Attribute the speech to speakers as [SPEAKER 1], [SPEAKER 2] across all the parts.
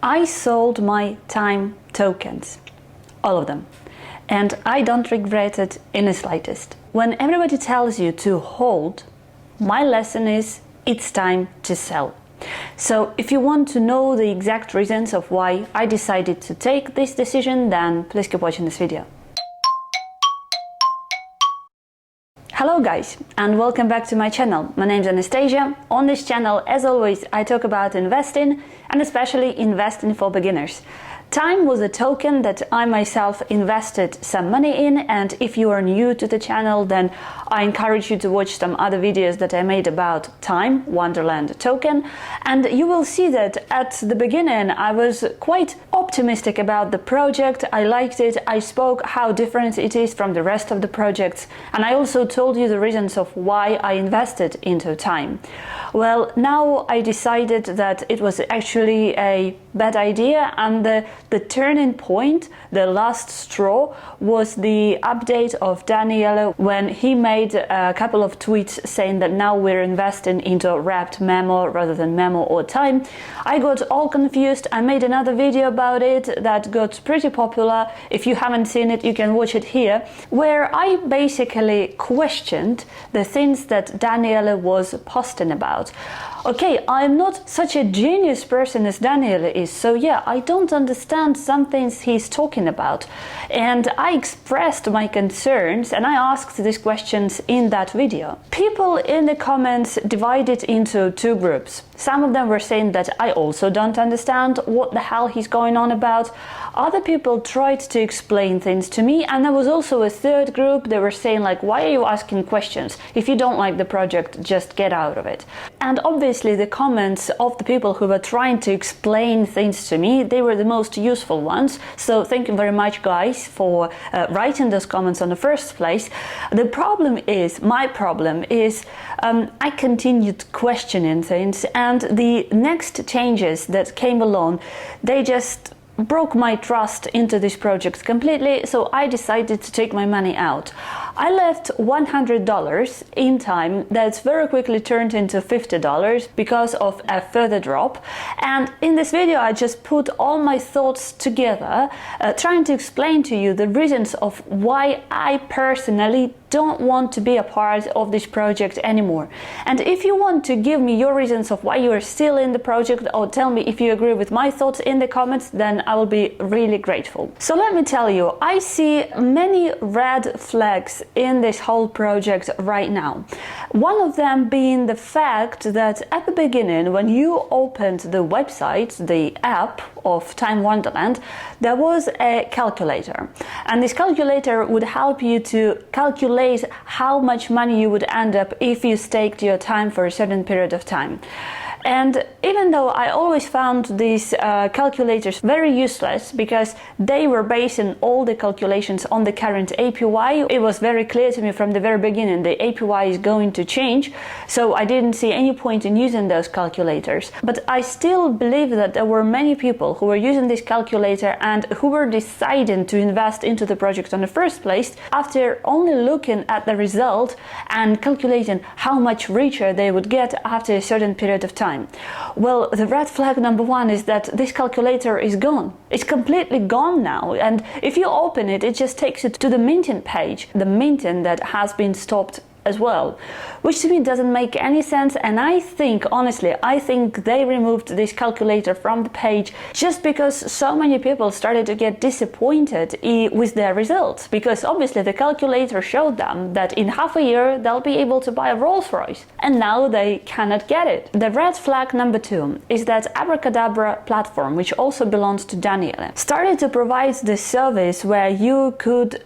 [SPEAKER 1] I sold my time tokens, all of them, and I don't regret it in the slightest. When everybody tells you to hold, my lesson is it's time to sell. So if you want to know the exact reasons of why I decided to take this decision, then please keep watching this video. Hello guys, and welcome back to my channel. My name is Anastasia. On this channel, as always, I talk about investing and especially investing for beginners. Time was a token that I myself invested some money in, and if you are new to the channel, then I encourage you to watch some other videos that I made about Time, Wonderland token, and you will see that at the beginning I was quite optimistic about the project. I liked it, I spoke how different it is from the rest of the projects, and I also told you the reasons of why I invested into Time. Well, now I decided that it was actually a bad idea, and the turning point, the last straw, was the update of Daniele when he made a couple of tweets saying that now we're investing into wMEMO rather than Memo or Time. I got all confused. I made another video about it that got pretty popular. If you haven't seen it, you can watch it here, where I basically questioned the things that Daniele was posting about. Okay, I'm not such a genius person as Daniele is, so yeah, I don't understand some things he's talking about. And I expressed my concerns and I asked these questions in that video. People in the comments divided into two groups. Some of them were saying that I also don't understand what the hell he's going on about. Other people tried to explain things to me, and there was also a third group. They were saying like, why are you asking questions? If you don't like the project, just get out of it. And obviously the comments of the people who were trying to explain things to me, they were the most useful ones. So thank you very much guys for writing those comments in the first place. The problem is, my problem is, I continued questioning things, and the next changes that came along, they just broke my trust into this project completely, so I decided to take my money out. I left $100 in Time that's very quickly turned into $50 because of a further drop, and in this video I just put all my thoughts together, trying to explain to you the reasons of why I personally don't want to be a part of this project anymore. And if you want to give me your reasons of why you are still in the project, or tell me if you agree with my thoughts in the comments, then I will be really grateful. So let me tell you, I see many red flags in this whole project right now. One of them being the fact that at the beginning, when you opened the website, the app of Time Wonderland, there was a calculator, and this calculator would help you to calculate how much money you would end up if you staked your time for a certain period of time. And even though I always found these calculators very useless because they were basing all the calculations on the current APY, it was very clear to me from the very beginning the APY is going to change, so I didn't see any point in using those calculators. But I still believe that there were many people who were using this calculator and who were deciding to invest into the project in the first place after only looking at the result and calculating how much richer they would get after a certain period of time. Well, the red flag number one is that this calculator is gone. It's completely gone now, and if you open it, it just takes you to the minting page, the minting that has been stopped as well, which to me doesn't make any sense. And I think, honestly, I think they removed this calculator from the page just because so many people started to get disappointed with their results, because obviously the calculator showed them that in half a year they'll be able to buy a Rolls-Royce, and now they cannot get it. The red flag number two is that Abracadabra platform, which also belongs to Daniele, started to provide this service where you could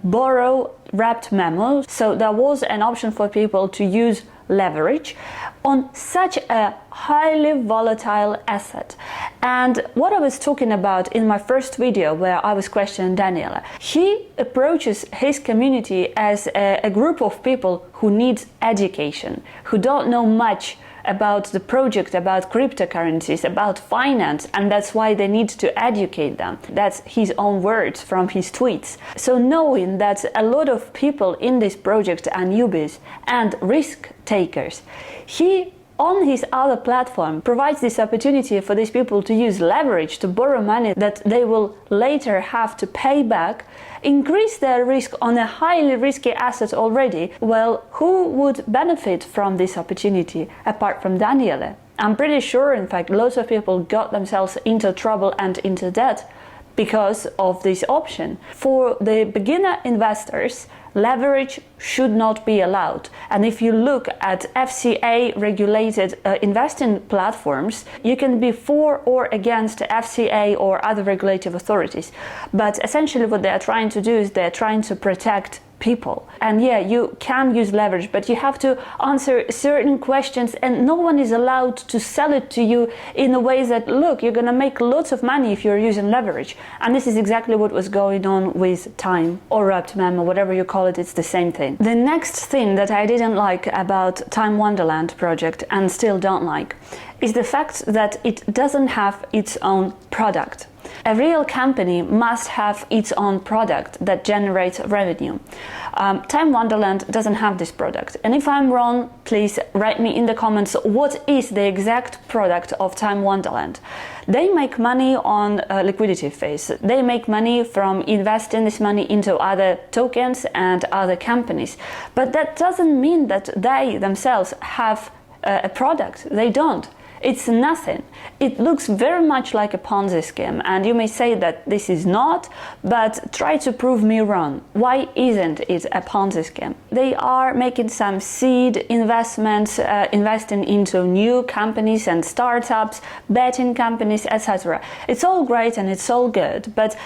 [SPEAKER 1] borrow wMEMO, so there was an option for people to use leverage on such a highly volatile asset. And what I was talking about in my first video where I was questioning Daniele, he approaches his community as a group of people who need education, who don't know much about the project, about cryptocurrencies, about finance, and that's why they need to educate them. That's his own words from his tweets. So knowing that a lot of people in this project are newbies and risk takers, he on his other platform provides this opportunity for these people to use leverage to borrow money that they will later have to pay back, increase their risk on a highly risky asset already, well, who would benefit from this opportunity apart from Daniele? I'm pretty sure, in fact, lots of people got themselves into trouble and into debt because of this option. For the beginner investors, leverage should not be allowed. And if you look at FCA regulated investing platforms, you can be for or against FCA or other regulative authorities. But essentially what they are trying to do is they're trying to protect people. And yeah, you can use leverage, but you have to answer certain questions, and no one is allowed to sell it to you in a way that, look, you're gonna make lots of money if you're using leverage. And this is exactly what was going on with Time or wMEMO, whatever you call it, it's the same thing. The next thing that I didn't like about Time Wonderland project, and still don't like, is the fact that it doesn't have its own product. A real company must have its own product that generates revenue. Time Wonderland doesn't have this product. And if I'm wrong, please write me in the comments what is the exact product of Time Wonderland. They make money on liquidity phase. They make money from investing this money into other tokens and other companies. But that doesn't mean that they themselves have a product. They don't. It's nothing. It looks very much like a Ponzi scheme, and you may say that this is not, but try to prove me wrong. Why isn't it a Ponzi scheme? They are making some seed investments, investing into new companies and startups, betting companies, etc. It's all great and it's all good, but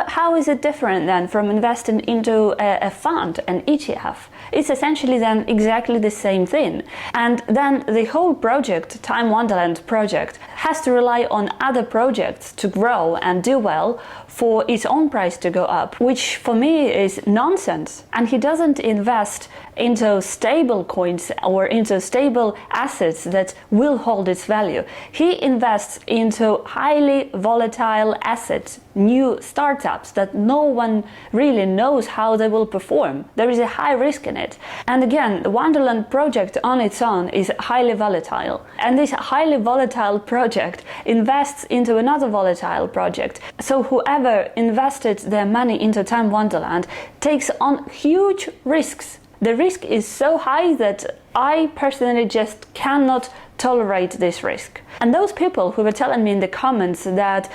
[SPEAKER 1] how is it different then from investing into a fund, an ETF? It's essentially then exactly the same thing. And then the whole project, Time Wonderland project, has to rely on other projects to grow and do well for its own price to go up, which for me is nonsense. And he doesn't invest into stable coins or into stable assets that will hold its value. He invests into highly volatile assets, new startups that no one really knows how they will perform. There is a high risk in it. And again, the Wonderland project on its own is highly volatile. And this highly volatile project invests into another volatile project. So whoever invested their money into Time Wonderland takes on huge risks. The risk is so high that I personally just cannot tolerate this risk. And those people who were telling me in the comments that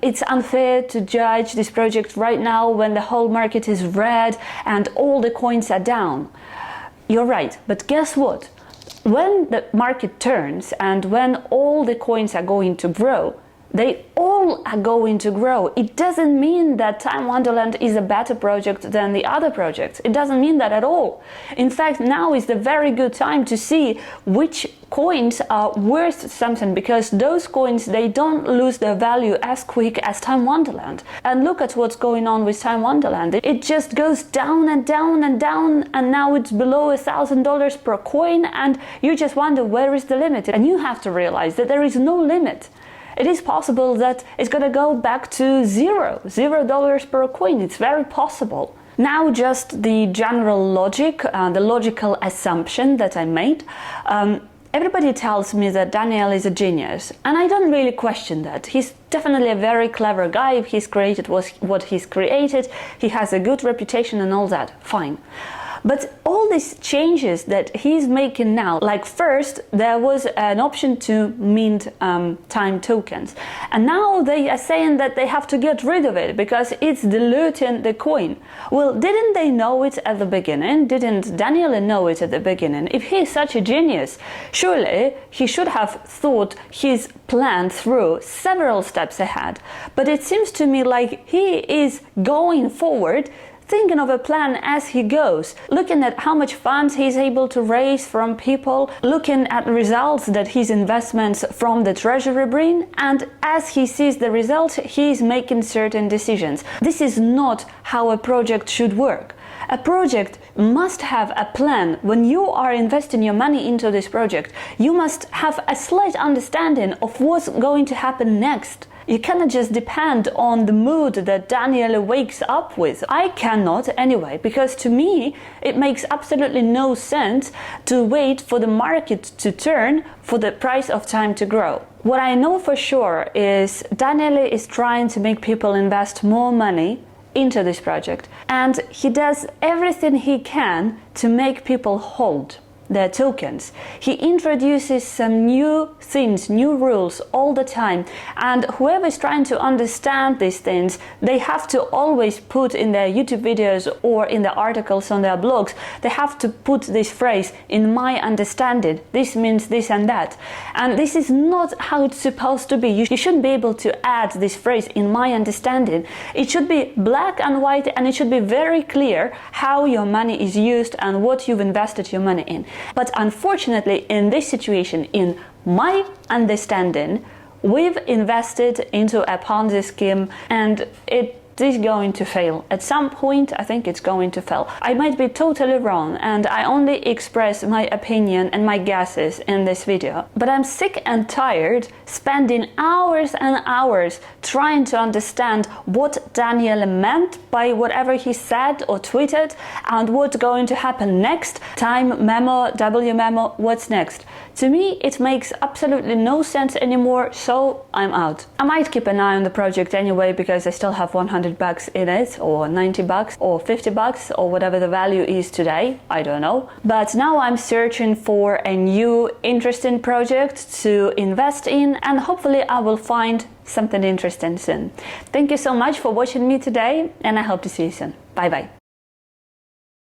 [SPEAKER 1] it's unfair to judge this project right now when the whole market is red and all the coins are down. You're right, but guess what? When the market turns and when all the coins are going to grow, they all are going to grow. It doesn't mean that Time Wonderland is a better project than the other projects. It doesn't mean that at all. In fact, now is the very good time to see which coins are worth something, because those coins, they don't lose their value as quick as Time Wonderland. And look at what's going on with Time Wonderland. It just goes down and down and down, and now it's below $1,000 per coin, and you just wonder, where is the limit? And you have to realize that there is no limit. It is possible that it's going to go back to $0 per coin. It's very possible. Now, just the general logic, the logical assumption that I made. Everybody tells me that Daniele is a genius, and I don't really question that. He's definitely a very clever guy. If he's created what he's created, he has a good reputation and all that, fine. But all these changes that he's making now, like first there was an option to mint time tokens, and now they are saying that they have to get rid of it because it's diluting the coin. Well, didn't they know it at the beginning? Didn't Daniele know it at the beginning? If he's such a genius, surely he should have thought his plan through several steps ahead. But it seems to me like he is going forward, thinking of a plan as he goes, looking at how much funds he's able to raise from people, looking at the results that his investments from the treasury bring, and as he sees the results, he's making certain decisions. This is not how a project should work. A project must have a plan. When you are investing your money into this project, you must have a slight understanding of what's going to happen next. You cannot just depend on the mood that Daniele wakes up with. I cannot anyway, because to me it makes absolutely no sense to wait for the market to turn for the price of time to grow. What I know for sure is Daniele is trying to make people invest more money into this project, and he does everything he can to make people hold their tokens. He introduces some new things, new rules all the time, and whoever is trying to understand these things, they have to always put in their YouTube videos or in the articles on their blogs, they have to put this phrase, "in my understanding, this means this and that." And this is not how it's supposed to be. You shouldn't be able to add this phrase, "in my understanding." It should be black and white, and it should be very clear how your money is used and what you've invested your money in. But unfortunately, in this situation, in my understanding, we've invested into a Ponzi scheme, and it is going to fail. At some point, I think it's going to fail. I might be totally wrong, and I only express my opinion and my guesses in this video. But I'm sick and tired spending hours and hours trying to understand what Daniele meant by whatever he said or tweeted, and what's going to happen next. Time memo, wMEMO, what's next? To me, it makes absolutely no sense anymore, so I'm out. I might keep an eye on the project anyway, because I still have $100 in it, or $90 or $50 or whatever the value is today, I don't know. But now I'm searching for a new interesting project to invest in, and hopefully I will find something interesting soon. Thank you so much for watching me today, and I hope to see you soon. Bye bye.